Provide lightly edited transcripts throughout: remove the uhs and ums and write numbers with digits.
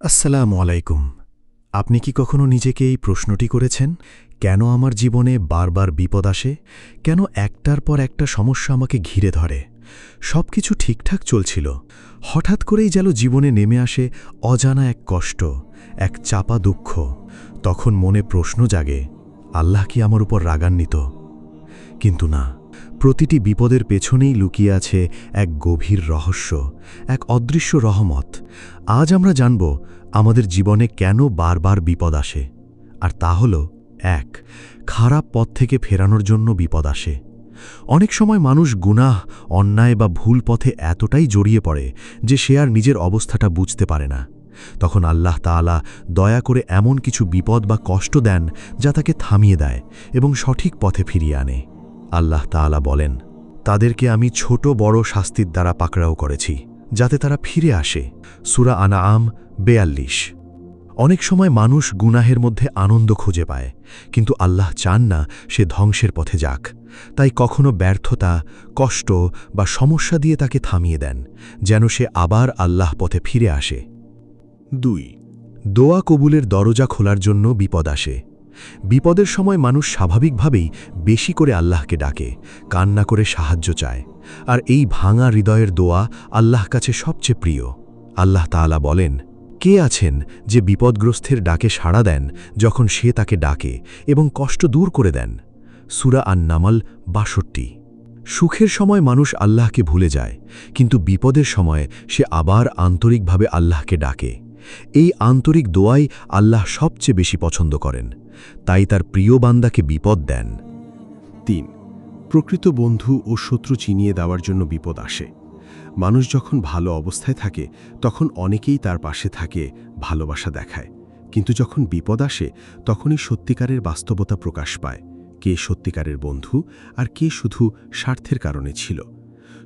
আসসালামু আলাইকুম। আপনি কি কখনো নিজেকে এই প্রশ্নটি করেছেন, কেন আমার জীবনে বারবার বিপদ আসে? কেন একটার পর একটা সমস্যা আমাকে ঘিরে ধরে? সবকিছু ঠিকঠাক চলছিল, হঠাৎ করেই যেন জীবনে নেমে আসে অজানা এক কষ্ট, এক চাপা দুঃখ। তখন মনে প্রশ্ন জাগে, আল্লাহ কি আমার উপর রাগান্বিত? কিন্তু না, প্রতিটি বিপদের পেছনেই লুকিয়ে আছে এক গভীর রহস্য, এক অদৃশ্য রহমত। আজ আমরা জানব আমাদের জীবনে কেন বারবার বিপদ আসে। আর তা হল, ১, খারাপ পথ থেকে ফেরানোর জন্য বিপদ আসে। অনেক সময় মানুষ গুনাহ, অন্যায় বা ভুল পথে এতটাই জড়িয়ে পড়ে যে সে আর নিজের অবস্থাটা বুঝতে পারে না। তখন আল্লাহ তাআলা দয়া করে এমন কিছু বিপদ বা কষ্ট দেন যা তাকে থামিয়ে দেয় এবং সঠিক পথে ফিরিয়ে আনে। আল্লাহ তাআলা বলেন, তাদেরকে আমি ছোট বড় শাস্তির দ্বারা পাকড়াও করেছি, যাতে তারা ফিরে আসে। সূরা আনআম ৪২। অনেক সময় মানুষ গুনাহের মধ্যে আনন্দ খুঁজে পায়, কিন্তু আল্লাহ চান না সে ধ্বংসের পথে যাক। তাই কখনো ব্যর্থতা, কষ্ট বা সমস্যা দিয়ে তাকে থামিয়ে দেন, যেন সে আবার আল্লাহ পথে ফিরে আসে। ২, দোয়া কবুলের দরজা খোলার জন্য বিপদ আসে। বিপদের সময় মানুষ স্বাভাবিকভাবেই বেশি করে আল্লাহকে ডাকে, কান্না করে সাহায্য চায়। আর এই ভাঙা হৃদয়ের দোয়া আল্লাহ কাছে সবচেয়ে প্রিয়। আল্লাহ তাআলা বলেন, কে আছেন যে বিপদগ্রস্তের ডাকে সাড়া দেন যখন সে তাকে ডাকে এবং কষ্ট দূর করে দেন? সূরা আন-নামল ৬২। সুখের সময় মানুষ আল্লাহকে ভুলে যায়, কিন্তু বিপদের সময় সে আবার আন্তরিকভাবে আল্লাহকে ডাকে। এই আন্তরিক দোয়াই আল্লাহ সবচেয়ে বেশি পছন্দ করেন, তাই তার প্রিয় বান্দাকে বিপদ দেন। ৩, প্রকৃত বন্ধু ও শত্রু চিনিয়ে দেওয়ার জন্য বিপদ আসে। মানুষ যখন ভালো অবস্থায় থাকে তখন অনেকেই তার পাশে থাকে, ভালোবাসা দেখায়। কিন্তু যখন বিপদ আসে তখনই সত্যিকারের বাস্তবতা প্রকাশ পায়, কে সত্যিকারের বন্ধু আর কে শুধু স্বার্থের কারণে ছিল।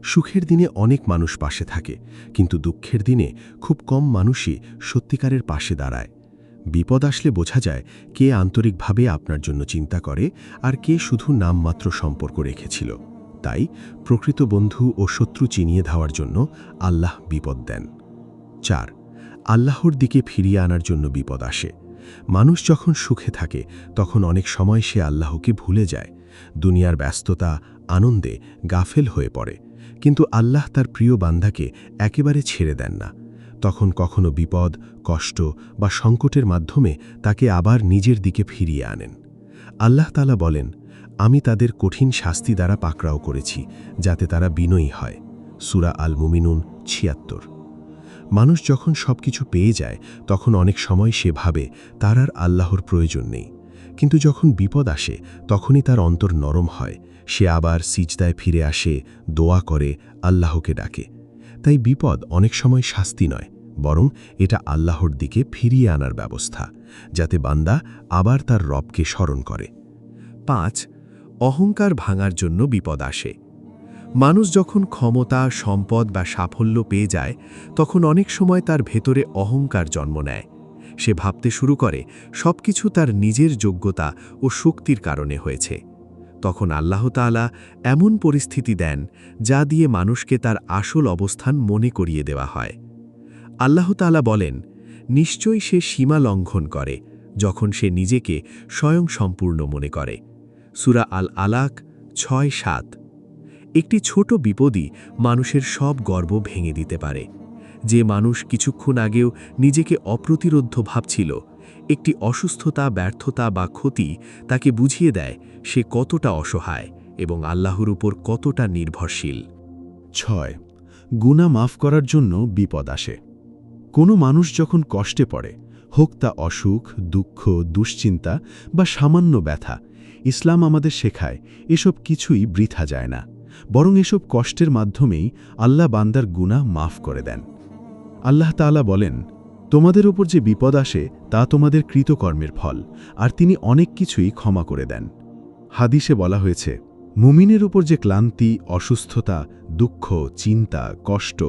সুখের দিনে অনেক মানুষ পাশে থাকে, কিন্তু দুঃখের দিনে খুব কম মানুষই সত্যিকারের পাশে দাঁড়ায়। বিপদ আসলে বোঝা যায় কে আন্তরিকভাবে আপনার জন্য চিন্তা করে আর কে শুধু নামমাত্র সম্পর্ক রেখেছিল। তাই প্রকৃত বন্ধু ও শত্রু চিনিয়ে দেওয়ার জন্য আল্লাহ বিপদ দেন। ৪, আল্লাহর দিকে ফিরিয়ে আনার জন্য বিপদ আসে। মানুষ যখন সুখে থাকে তখন অনেক সময় সে আল্লাহকে ভুলে যায়, দুনিয়ার ব্যস্ততা, আনন্দে গাফেল হয়ে পড়ে। কিন্তু আল্লাহ তার প্রিয় বান্দাকে একেবারে ছেড়ে দেন না। তখন কখনো বিপদ, কষ্ট বা সংকটের মাধ্যমে তাকে আবার নিজের দিকে ফিরিয়ে আনেন। আল্লাহ তাআলা বলেন, আমি তাদের কঠিন শাস্তি দ্বারা পাকড়াও করেছি, যাতে তারা বিনয়ী হয়। সূরা আল মুমিনুন ৭৬। মানুষ যখন সবকিছু পেয়ে যায় তখন অনেক সময় সে ভাবে তার আর আল্লাহর প্রয়োজন নেই। কিন্তু যখন বিপদ আসে তখনই তার অন্তর নরম হয়, সে আবার সিজদায় ফিরে আসে, দোয়া করে, আল্লাহকে ডাকে। তাই বিপদ অনেক সময় শাস্তি নয়, বরং এটা আল্লাহর দিকে ফিরিয়ে আনার ব্যবস্থা, যাতে বান্দা আবার তার রবকে স্মরণ করে। ৫, অহংকার ভাঙার জন্য বিপদ আসে। মানুষ যখন ক্ষমতা, সম্পদ বা সাফল্য পেয়ে যায় তখন অনেক সময় তার ভেতরে অহংকার জন্ম নেয়। সে ভাবতে শুরু করে সবকিছু তার নিজের যোগ্যতা ও শক্তির কারণে হয়েছে। তখন আল্লাহ তাআলা এমন পরিস্থিতি দেন যা দিয়ে মানুষকে তার আসল অবস্থান মনে করিয়ে দেওয়া হয়। আল্লাহ তাআলা বলেন, নিশ্চয়ই সে সীমা লঙ্ঘন করে যখন সে নিজেকে স্বয়ংসম্পূর্ণ মনে করে। সূরা আল আলাক ৬-৭। একটি ছোট বিপদই মানুষের সব গর্ব ভেঙে দিতে পারে। যে মানুষ কিছুক্ষণ আগেও নিজেকে অপ্রতিরোধ্য ভাবছিল, একটি অসুস্থতা, ব্যর্থতা বা ক্ষতি তাকে বুঝিয়ে দেয় সে কতটা অসহায় এবং আল্লাহর উপর কতটা নির্ভরশীল। ৬, গুনাহ মাফ করার জন্য বিপদ আসে। কোনো মানুষ যখন কষ্টে পড়ে, হোক তা অসুখ, দুঃখ, দুশ্চিন্তা বা সামান্য ব্যথা, ইসলাম আমাদের শেখায় এসব কিছুই বৃথা যায় না, বরং এসব কষ্টের মাধ্যমেই আল্লাহ বান্দার গুনাহ মাফ করে দেন। আল্লাহ তাআলা বলেন, তোমাদের উপর যে বিপদ আসে তা তোমাদের কৃতকর্মের ফল, আর তিনি অনেক কিছুই ক্ষমা করে দেন। হাদিসে বলা হয়েছে, মুমিনের উপর যে ক্লান্তি, অসুস্থতা, দুঃখ, চিন্তা, কষ্ট,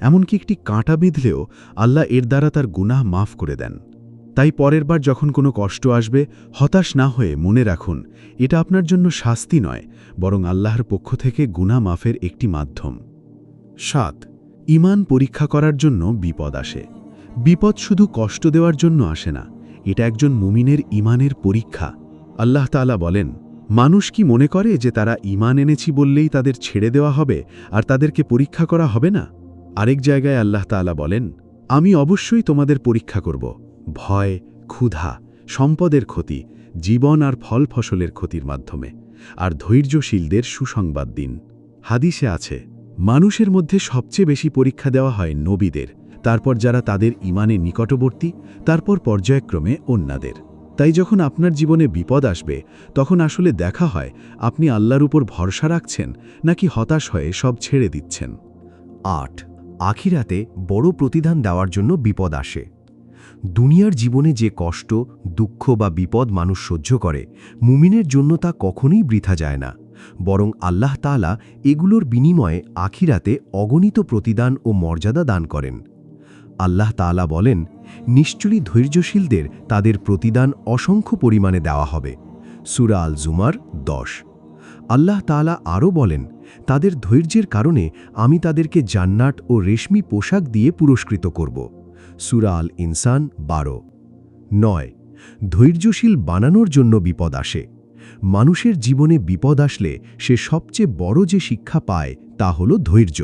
এমনকি একটি কাঁটা বিঁধলেও আল্লাহ এর দ্বারা তার গুনাহ মাফ করে দেন। তাই পরের বার যখন কোনো কষ্ট আসবে, হতাশ না হয়ে মনে রাখুন এটা আপনার জন্য শাস্তি নয়, বরং আল্লাহর পক্ষ থেকে গুনাহ মাফের একটি মাধ্যম। ৭, ঈমান পরীক্ষা করার জন্য বিপদ আসে। বিপদ শুধু কষ্ট দেওয়ার জন্য আসে না, এটা একজন মুমিনের ঈমানের পরীক্ষা। আল্লাহ তাআলা বলেন, মানুষ কি মনে করে যে তারা ঈমান এনেছি বললেই তাদের ছেড়ে দেওয়া হবে আর তাদেরকে পরীক্ষা করা হবে না? আরেক জায়গায় আল্লাহ তাআলা বলেন, আমি অবশ্যই তোমাদের পরীক্ষা করব, ভয়, ক্ষুধা, সম্পদের ক্ষতি, জীবন আর ফল ফসলের ক্ষতির মাধ্যমে, আর ধৈর্যশীলদের সুসংবাদ দিন। হাদিসে আছে, মানুষের মধ্যে সবচেয়ে বেশি পরীক্ষা দেওয়া হয় নবীদের, তারপর যারা তাদের ঈমানে নিকটবর্তী, তারপর পর্যায়ক্রমে অন্যদের। তাই যখন আপনার জীবনে বিপদ আসবে, তখন আসলে দেখা হয় আপনি আল্লাহর উপর ভরসা রাখছেন নাকি হতাশ হয়ে সব ছেড়ে দিচ্ছেন। ৮ আখিরাতে বড় প্রতিদান দেওয়ার জন্য বিপদ আসে। দুনিয়ার জীবনে যে কষ্ট, দুঃখ বা বিপদ মানুষ সহ্য করে, মুমিনের জন্য তা কখনোই বৃথা যায় না, বরং আল্লাহ তাআলা এগুলোর বিনিময়ে আখিরাতে অগণিত প্রতিদান ও মর্যাদা দান করেন। আল্লাহ তাআলা বলেন, নিশ্চয়ই ধৈর্যশীলদের তাদের প্রতিদান অসংখ্য পরিমাণে দেওয়া হবে। সূরা আল জুমার ১০। আল্লাহ তাআলা আরও বলেন, তাদের ধৈর্যের কারণে আমি তাদেরকে জান্নাত ও রেশমি পোশাক দিয়ে পুরস্কৃত করব। সূরা আল ইনসান ১২। ৯ ধৈর্যশীল বানানোর জন্য বিপদ আসে। মানুষের জীবনে বিপদ আসলে সে সবচেয়ে বড় যে শিক্ষা পায় তা হল ধৈর্য।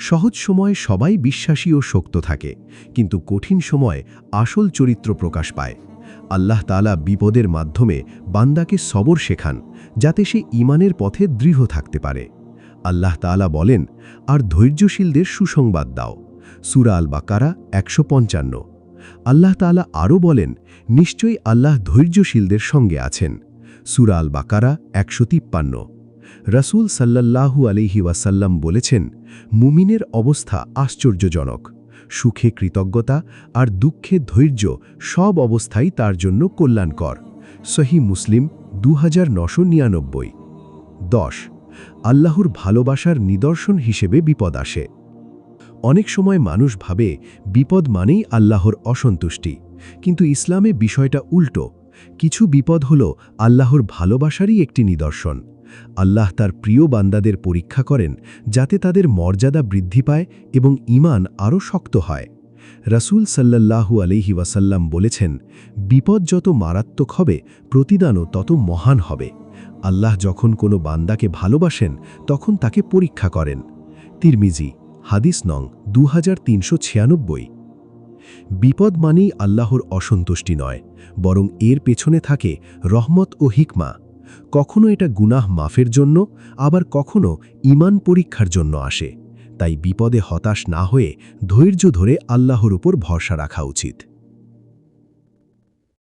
সহজ সময়ে সবাই বিশ্বাসী ও শক্ত থাকে, কিন্তু কঠিন সময়ে আসল চরিত্র প্রকাশ পায়। আল্লাহ তাআলা বিপদের মাধ্যমে বান্দাকে সবর শেখান, যাতে সে ঈমানের পথে দৃঢ় থাকতে পারে। আল্লাহ তাআলা বলেন, আর ধৈর্যশীলদের সুসংবাদ দাও। সূরা আল বাকারা ১৫৫। আল্লাহ তাআলা আরও বলেন, নিশ্চয়ই আল্লাহ ধৈর্যশীলদের সঙ্গে আছেন। সূরা আল বাকারা ১৫৩। রাসূল সাল্লাল্লাহু আলাইহি ওয়াসাল্লাম বলেছেন, মুমিনের অবস্থা আশ্চর্যজনক। সুখে কৃতজ্ঞতা আর দুঃখে ধৈর্য সব অবস্থাই তার জন্য কল্যাণকর। সহিহ মুসলিম ২৯৯৯। ১০ আল্লাহর ভালোবাসার নিদর্শন হিসেবে বিপদ আসে। অনেক সময় মানুষ ভাবে বিপদ মানেই আল্লাহর অসন্তুষ্টি, কিন্তু ইসলামে বিষয়টা উল্টো। কিছু বিপদ হল আল্লাহর ভালোবাসারই একটি নিদর্শন। আল্লাহ তার প্রিয় বান্দাদের পরীক্ষা করেন, যাতে তাদের মর্যাদা বৃদ্ধি পায় এবং ঈমান আরও শক্ত হয়। রাসূল সাল্লাল্লাহু আলাইহি ওয়াসাল্লাম বলেছেন, বিপদ যত মারাত্মক হবে, প্রতিদানও তত মহান হবে। আল্লাহ যখন কোনো বান্দাকে ভালোবাসেন, তখন তাকে পরীক্ষা করেন। তিরমিজি হাদিস নং 2396। বিপদ মানেই আল্লাহর অসন্তুষ্টি নয়, বরং এর পেছনে থাকে রহমত ও হিকমা। কখনো এটা গুনাহ মাফের জন্য, আবার কখনো ঈমান পরীক্ষার জন্য আসে। তাই বিপদে হতাশ না হয়ে ধৈর্য ধরে আল্লাহর উপর ভরসা রাখা উচিত।